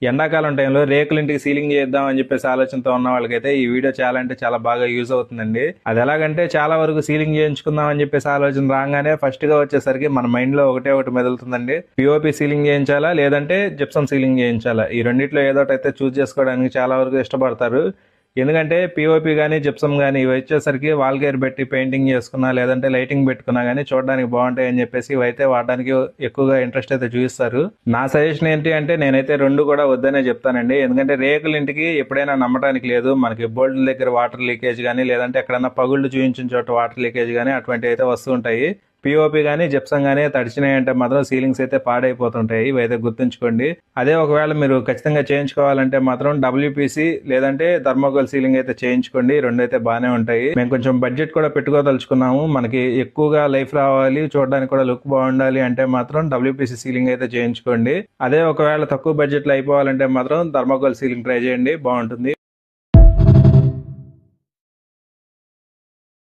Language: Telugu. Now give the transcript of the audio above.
ఎండాకాలం టైంలో రేకులింటికి సీలింగ్ చేద్దాం అని చెప్పేసి ఆలోచనతో ఉన్న వాళ్ళకైతే ఈ వీడియో చాలా అంటే చాలా బాగా యూజ్ అవుతుందండి. అది ఎలాగంటే చాలా వరకు సీలింగ్ చేయించుకుందాం అని చెప్పేసి ఆలోచన రాగానే ఫస్ట్ గా వచ్చేసరికి మన మైండ్ లో ఒకటే ఒకటి మెదులుతుందండి. పిఓపి సీలింగ్ చేయించాలా లేదంటే జిప్సం సీలింగ్ చేయించాలా, ఈ రెండిట్లో ఏదో ఒకటి అయితే చూస్ చేసుకోవడానికి చాలా వరకు ఇష్టపడతారు. ఎందుకంటే పిఓపి కానీ జిప్సం కానీ ఇవి వచ్చేసరికి వాల్ గేర్ పెట్టి పెయింటింగ్ చేసుకున్నా లేదంటే లైటింగ్ పెట్టుకున్నా కానీ చూడడానికి బాగుంటాయి అని చెప్పేసి ఇవైతే వాడడానికి ఎక్కువగా ఇంట్రెస్ట్ అయితే చూపిస్తారు. నా సజెషన్ ఏంటి అంటే నేనైతే రెండు కూడా వద్దనే చెప్తానండి. ఎందుకంటే రేకుల ఇంటికి ఎప్పుడైనా నమ్మటానికి లేదు. మనకి బోల్డ్ దగ్గర వాటర్ లీకేజ్ కానీ లేదంటే ఎక్కడన్నా పగుళ్ళు చూపించిన చోట వాటర్ లీకేజ్ కానీ అటువంటివి అయితే వస్తూ ఉంటాయి. పిఓపి కానీ జిప్సం కానీ తడిచినాయి అంటే మాత్రం సీలింగ్స్ అయితే పాడైపోతుంటాయి. ఇవైతే గుర్తుంచుకోండి. అదే ఒకవేళ మీరు ఖచ్చితంగా చేయించుకోవాలంటే మాత్రం డబ్ల్యూపీసీ లేదంటే థర్మోకోల్ సీలింగ్ అయితే చేయించుకోండి. రెండు అయితే బాగానే ఉంటాయి. మేము కొంచెం బడ్జెట్ కూడా పెట్టుకోదలుచుకున్నాము. మనకి ఎక్కువగా లైఫ్ రావాలి, చూడడానికి కూడా లుక్ బాగుండాలి అంటే మాత్రం డబ్ల్యూపీసీ సీలింగ్ అయితే చేయించుకోండి. అదే ఒకవేళ తక్కువ బడ్జెట్ లో అయిపోవాలంటే మాత్రం థర్మోకోల్ సీలింగ్ ట్రై చేయండి, బాగుంటుంది.